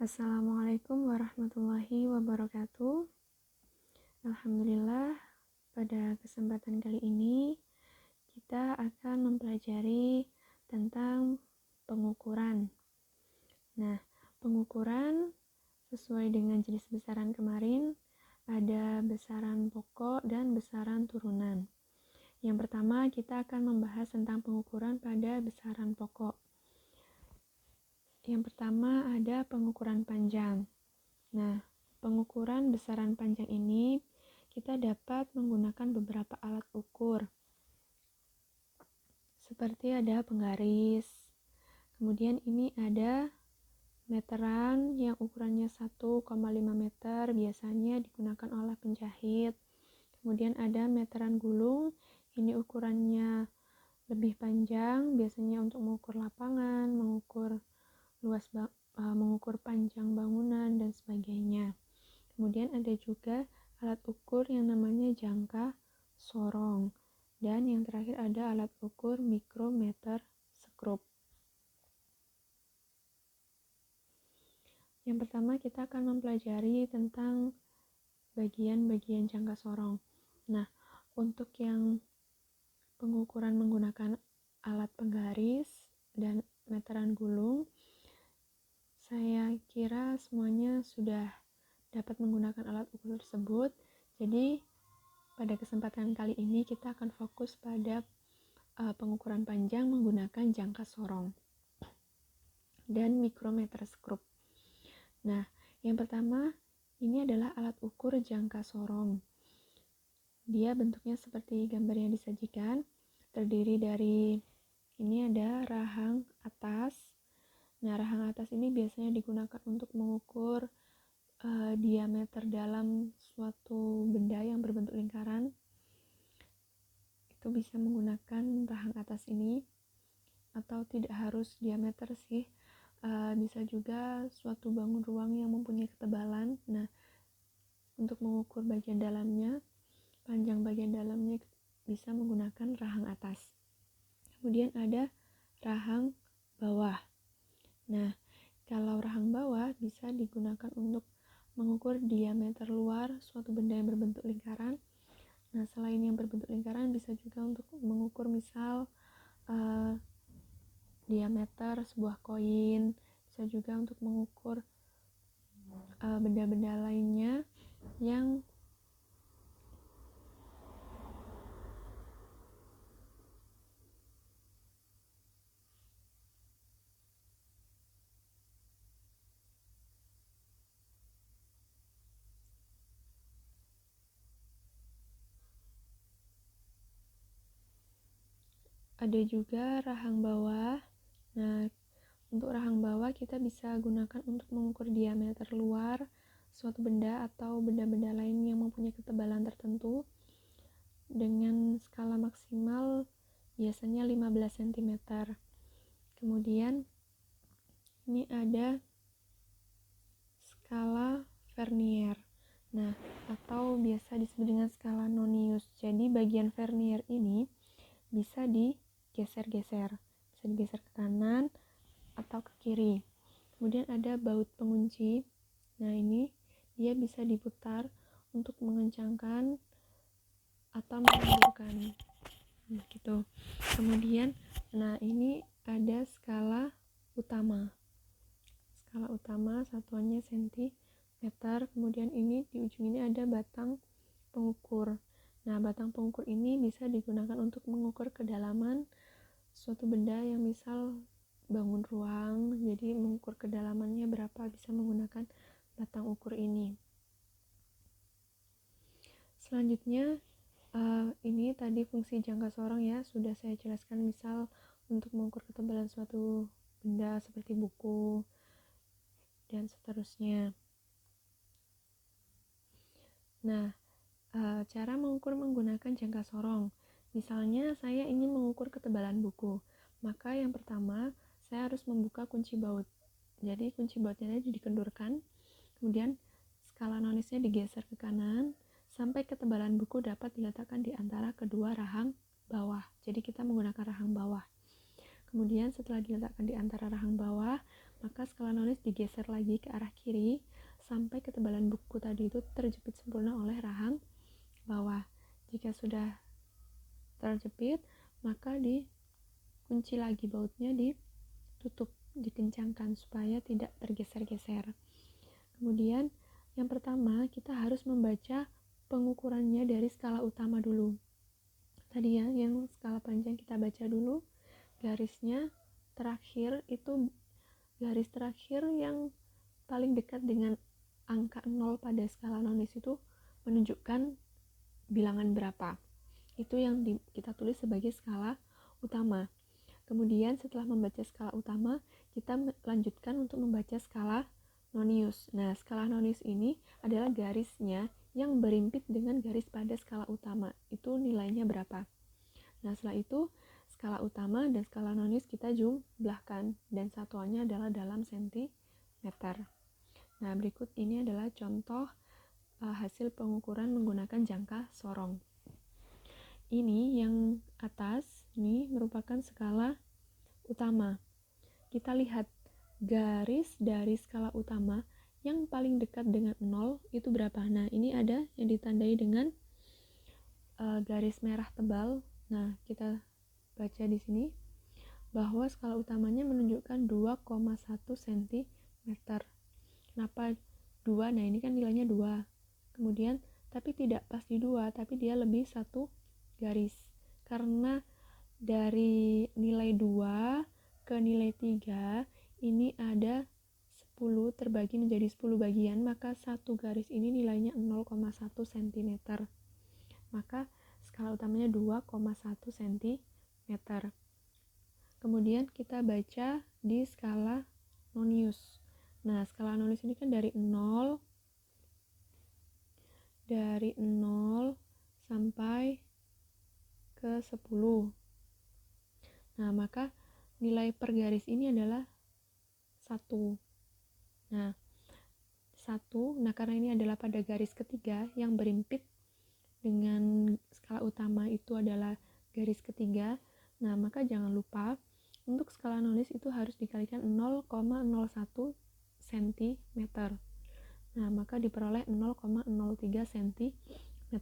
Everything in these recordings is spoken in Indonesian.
Assalamualaikum warahmatullahi wabarakatuh. Alhamdulillah, pada kesempatan kali ini kita akan mempelajari tentang pengukuran. Nah, pengukuran sesuai dengan jenis besaran kemarin, ada besaran pokok dan besaran turunan. Yang pertama, kita akan membahas tentang pengukuran pada besaran pokok. Yang pertama ada pengukuran panjang. Nah, pengukuran besaran panjang ini kita dapat menggunakan beberapa alat ukur. Seperti ada penggaris. Kemudian ini ada meteran yang ukurannya 1,5 meter, biasanya digunakan oleh penjahit. Kemudian ada meteran gulung, ini ukurannya lebih panjang, biasanya untuk mengukur lapangan, mengukur panjang bangunan dan sebagainya. Kemudian ada juga alat ukur yang namanya jangka sorong, dan yang terakhir ada alat ukur mikrometer skrup. Yang pertama kita akan mempelajari tentang bagian-bagian jangka sorong. Nah, untuk yang pengukuran menggunakan alat penggaris dan meteran gulung, saya kira semuanya sudah dapat menggunakan alat ukur tersebut. Jadi pada kesempatan kali ini kita akan fokus pada pengukuran panjang menggunakan jangka sorong dan mikrometer skrup. Nah, yang pertama ini adalah alat ukur jangka sorong. Dia bentuknya seperti gambar yang disajikan, terdiri dari ini ada rahang atas. Nah, rahang atas ini biasanya digunakan untuk mengukur diameter dalam suatu benda yang berbentuk lingkaran. Itu bisa menggunakan rahang atas ini, atau tidak harus diameter sih, bisa juga suatu bangun ruang yang mempunyai ketebalan. Nah, untuk mengukur bagian dalamnya, panjang bagian dalamnya bisa menggunakan rahang atas. Kemudian ada rahang bawah. Nah, kalau rahang bawah bisa digunakan untuk mengukur diameter luar suatu benda yang berbentuk lingkaran. Nah, selain yang berbentuk lingkaran bisa juga untuk mengukur misal diameter sebuah koin, bisa juga untuk mengukur benda-benda lainnya yang ada juga rahang bawah. Nah, untuk rahang bawah kita bisa gunakan untuk mengukur diameter luar suatu benda atau benda-benda lain yang mempunyai ketebalan tertentu dengan skala maksimal biasanya 15 cm. Kemudian ini ada skala Vernier. Nah, atau biasa disebut dengan skala Nonius. Jadi bagian Vernier ini bisa digeser-geser, bisa digeser ke kanan atau ke kiri. Kemudian ada baut pengunci. Nah, ini dia bisa diputar untuk mengencangkan atau mengendurkan. Gitu. Kemudian, nah ini ada skala utama. Skala utama satuannya sentimeter. Kemudian ini di ujung ini ada batang pengukur. Nah, batang pengukur ini bisa digunakan untuk mengukur kedalaman suatu benda yang misal bangun ruang, jadi mengukur kedalamannya berapa bisa menggunakan batang ukur ini. Selanjutnya ini tadi fungsi jangka sorong ya, sudah saya jelaskan, misal untuk mengukur ketebalan suatu benda seperti buku dan seterusnya. Nah, cara mengukur menggunakan jangka sorong. Misalnya saya ingin mengukur ketebalan buku, maka yang pertama saya harus membuka kunci baut. Jadi kunci bautnya dikendurkan, kemudian skala Noniusnya digeser ke kanan sampai ketebalan buku dapat diletakkan di antara kedua rahang bawah. Jadi kita menggunakan rahang bawah. Kemudian setelah diletakkan di antara rahang bawah, maka skala nonis digeser lagi ke arah kiri sampai ketebalan buku tadi itu terjepit sempurna oleh rahang bawah. Jika sudah terjepit, maka dikunci lagi bautnya, ditutup, dikencangkan supaya tidak tergeser-geser. Kemudian yang pertama kita harus membaca pengukurannya dari skala utama dulu. Tadi ya, yang skala panjang kita baca dulu, garisnya terakhir itu garis terakhir yang paling dekat dengan angka 0 pada skala nonis itu menunjukkan bilangan berapa. Itu yang kita tulis sebagai skala utama. Kemudian setelah membaca skala utama, kita lanjutkan untuk membaca skala nonius. Nah, skala nonius ini adalah garisnya yang berimpit dengan garis pada skala utama. Itu nilainya berapa. Nah, setelah itu skala utama dan skala nonius kita jumlahkan dan satuannya adalah dalam sentimeter. Nah, berikut ini adalah contoh hasil pengukuran menggunakan jangka sorong. Ini yang atas ini merupakan skala utama. Kita lihat garis dari skala utama yang paling dekat dengan 0 itu berapa. Nah, ini ada yang ditandai dengan garis merah tebal. Nah, kita baca di sini bahwa skala utamanya menunjukkan 2,1 cm. Kenapa 2? Nah, ini kan nilainya 2. Kemudian, tapi tidak pas di 2, tapi dia lebih satu garis. Karena dari nilai 2 ke nilai 3, ini ada 10 terbagi menjadi 10 bagian, maka satu garis ini nilainya 0,1 cm. Maka skala utamanya 2,1 cm. Kemudian kita baca di skala nonius. Nah, skala nonius ini kan dari 0 sampai ke 10. Nah, maka nilai per garis ini adalah 1. Nah, 1. Nah, karena ini adalah pada garis ketiga yang berimpit dengan skala utama itu adalah garis ketiga. Nah, maka jangan lupa untuk skala nonius itu harus dikalikan 0,01 cm. Nah, maka diperoleh 0,03 cm.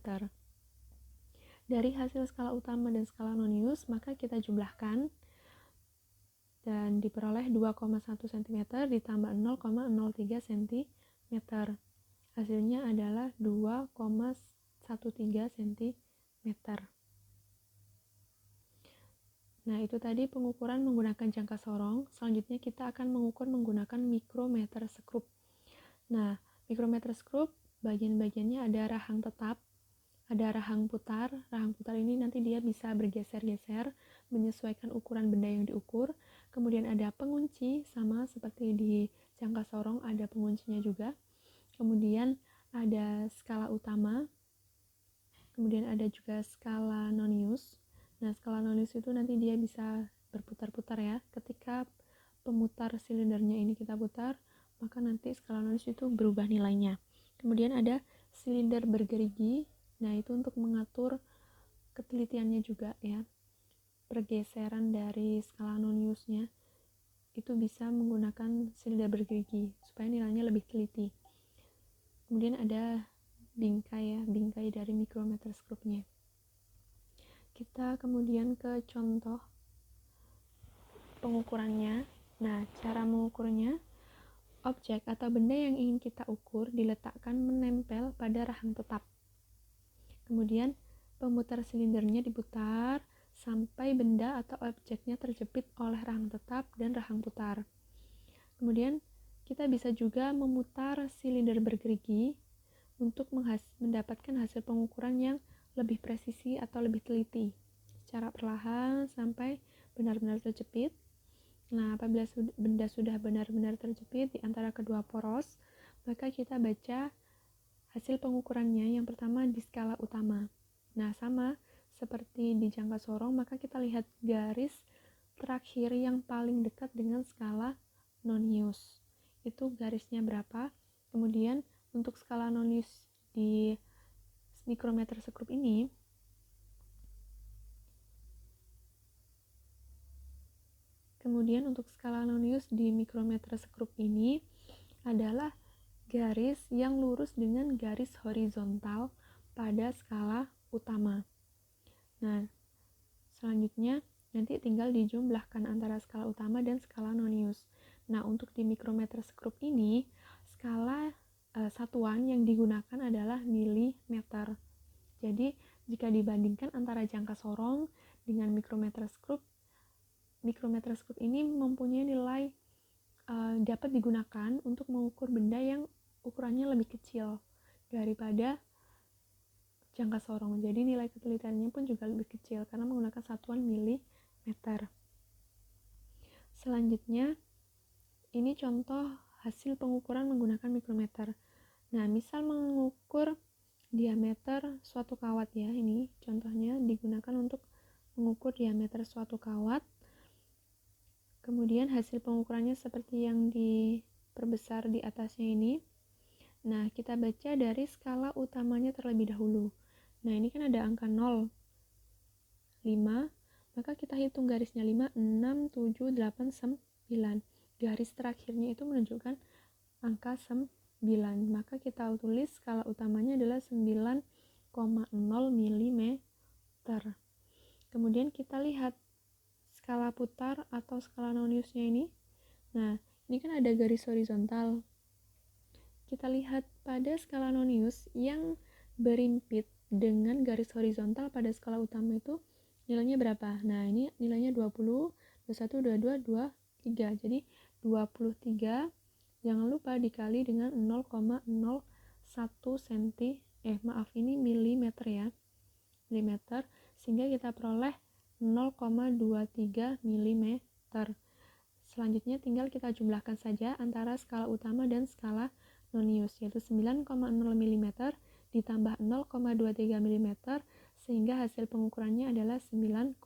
Dari hasil skala utama dan skala nonius, maka kita jumlahkan dan diperoleh 2,1 cm ditambah 0,03 cm. Hasilnya adalah 2,13 cm. Nah, itu tadi pengukuran menggunakan jangka sorong. Selanjutnya kita akan mengukur menggunakan mikrometer skrup. Nah, mikrometer skrup bagian-bagiannya ada rahang tetap, ada rahang putar. Rahang putar ini nanti dia bisa bergeser-geser menyesuaikan ukuran benda yang diukur. Kemudian ada pengunci, sama seperti di jangka sorong ada penguncinya juga. Kemudian ada skala utama. Kemudian ada juga skala nonius. Nah, skala nonius itu nanti dia bisa berputar-putar ya. Ketika pemutar silindernya ini kita putar, maka nanti skala nonius itu berubah nilainya. Kemudian ada silinder bergerigi. Nah, itu untuk mengatur ketelitiannya juga ya. Pergeseran dari skala noniusnya itu bisa menggunakan silinder bergerigi supaya nilainya lebih teliti. Kemudian ada bingkai ya, bingkai dari mikrometer skrupnya. Kita kemudian ke contoh pengukurannya. Nah, cara mengukurnya, objek atau benda yang ingin kita ukur diletakkan menempel pada rahang tetap. Kemudian pemutar silindernya diputar sampai benda atau objeknya terjepit oleh rahang tetap dan rahang putar. Kemudian kita bisa juga memutar silinder bergerigi untuk mendapatkan hasil pengukuran yang lebih presisi atau lebih teliti secara perlahan sampai benar-benar terjepit. Nah, apabila benda sudah benar-benar terjepit di antara kedua poros, maka kita baca hasil pengukurannya. Yang pertama di skala utama. Nah, sama seperti di jangka sorong, maka kita lihat garis terakhir yang paling dekat dengan skala nonius. Itu garisnya berapa? Kemudian untuk skala nonius di mikrometer skrup ini, Kemudian untuk skala Nonius di mikrometer sekrup ini adalah garis yang lurus dengan garis horizontal pada skala utama. Nah, selanjutnya nanti tinggal dijumlahkan antara skala utama dan skala Nonius. Nah, untuk di mikrometer sekrup ini, skala satuan yang digunakan adalah milimeter. Jadi, jika dibandingkan antara jangka sorong dengan mikrometer sekrup ini mempunyai nilai dapat digunakan untuk mengukur benda yang ukurannya lebih kecil daripada jangka sorong. Jadi nilai ketelitiannya pun juga lebih kecil karena menggunakan satuan milimeter. Selanjutnya, ini contoh hasil pengukuran menggunakan mikrometer. Nah, misal mengukur diameter suatu kawat ya, ini contohnya digunakan untuk mengukur diameter suatu kawat. Kemudian hasil pengukurannya seperti yang diperbesar di atasnya ini. Nah, kita baca dari skala utamanya terlebih dahulu. Nah, ini kan ada angka 0, 5, maka kita hitung garisnya 5, 6, 7, 8, 9. Garis terakhirnya itu menunjukkan angka 9. Maka kita tulis skala utamanya adalah 9,0 mm. Kemudian kita lihat skala putar atau skala Noniusnya ini. Nah, ini kan ada garis horizontal. Kita lihat pada skala Nonius yang berimpit dengan garis horizontal pada skala utama itu nilainya berapa? Nah, ini nilainya 20, 21, 22, 23. Jadi 23 jangan lupa dikali dengan 0,01 milimeter ya. Milimeter, sehingga kita peroleh 0,23 mm. Selanjutnya tinggal kita jumlahkan saja antara skala utama dan skala Nonius, yaitu 9,0 mm ditambah 0,23 mm, sehingga hasil pengukurannya adalah 9,23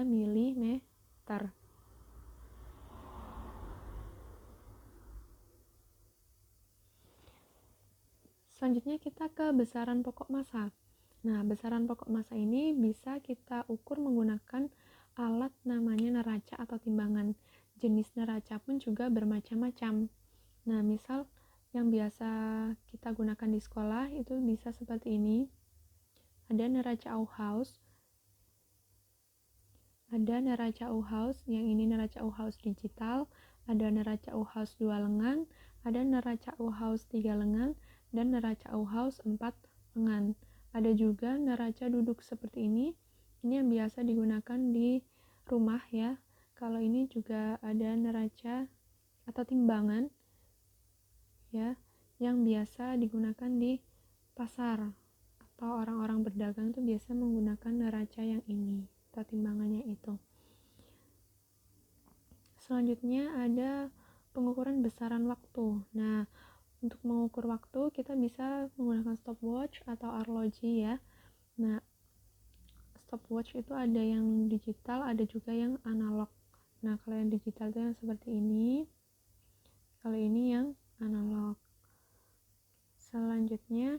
mm. Selanjutnya kita ke besaran pokok massa. Nah, besaran pokok massa ini bisa kita ukur menggunakan alat namanya neraca atau timbangan. Jenis neraca pun juga bermacam-macam. Nah, misal yang biasa kita gunakan di sekolah itu bisa seperti ini. Ada neraca Auhaus. Ada neraca Auhaus, yang ini neraca Auhaus digital. Ada neraca Auhaus 2 lengan. Ada neraca Auhaus 3 lengan. Dan neraca Auhaus 4 lengan. Ada juga neraca duduk seperti ini yang biasa digunakan di rumah ya. Kalau ini juga ada neraca atau timbangan ya, yang biasa digunakan di pasar atau orang-orang berdagang itu biasa menggunakan neraca yang ini atau timbangannya itu. Selanjutnya ada pengukuran besaran waktu. Nah, untuk mengukur waktu kita bisa menggunakan stopwatch atau arloji ya. Nah, stopwatch itu ada yang digital, ada juga yang analog. Nah, kalau yang digital itu yang seperti ini. Kalau ini yang analog. Selanjutnya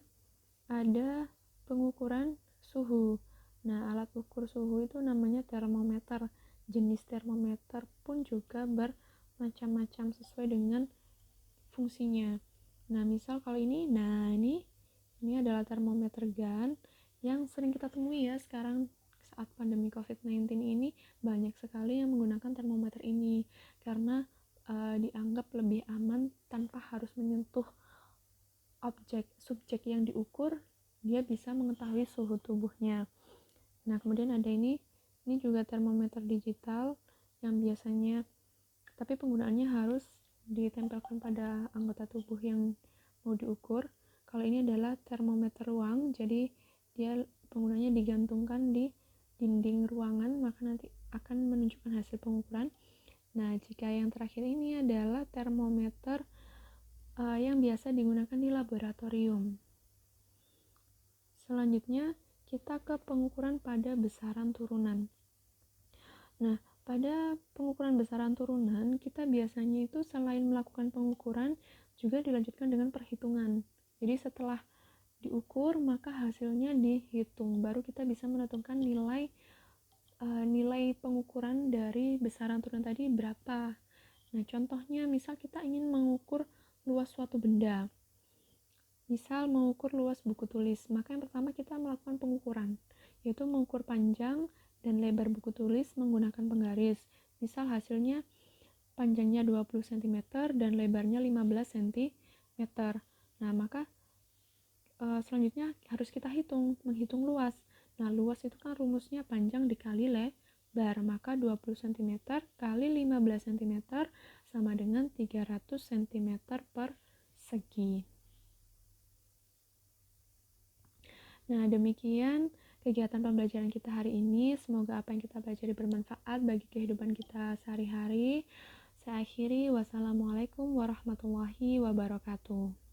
ada pengukuran suhu. Nah, alat ukur suhu itu namanya termometer. Jenis termometer pun juga bermacam-macam sesuai dengan fungsinya. Nah, misal kalau ini, ini adalah termometer gun yang sering kita temui ya sekarang saat pandemi COVID-19 ini. Banyak sekali yang menggunakan termometer ini karena dianggap lebih aman tanpa harus menyentuh subjek yang diukur, dia bisa mengetahui suhu tubuhnya. Nah, kemudian ada ini juga termometer digital yang biasanya, tapi penggunaannya harus ditempelkan pada anggota tubuh yang mau diukur. Kalau ini adalah termometer ruang, jadi dia penggunanya digantungkan di dinding ruangan, maka nanti akan menunjukkan hasil pengukuran. Nah, jika yang terakhir ini adalah termometer yang biasa digunakan di laboratorium. Selanjutnya kita ke pengukuran pada besaran turunan. Nah, pada pengukuran besaran turunan, kita biasanya itu selain melakukan pengukuran, juga dilanjutkan dengan perhitungan. Jadi setelah diukur, maka hasilnya dihitung. Baru kita bisa menentukan nilai nilai pengukuran dari besaran turunan tadi berapa. Nah, contohnya misal kita ingin mengukur luas suatu benda. Misal mengukur luas buku tulis, maka yang pertama kita melakukan pengukuran, yaitu mengukur panjang dan lebar buku tulis menggunakan penggaris. Misal hasilnya panjangnya 20 cm dan lebarnya 15 cm. Nah, maka selanjutnya harus kita menghitung luas. Nah, luas itu kan rumusnya panjang dikali lebar, maka 20 cm kali 15 cm sama dengan 300 cm persegi. Nah, demikian kegiatan pembelajaran kita hari ini. Semoga apa yang kita pelajari bermanfaat bagi kehidupan kita sehari-hari. Saya akhiri, wassalamualaikum warahmatullahi wabarakatuh.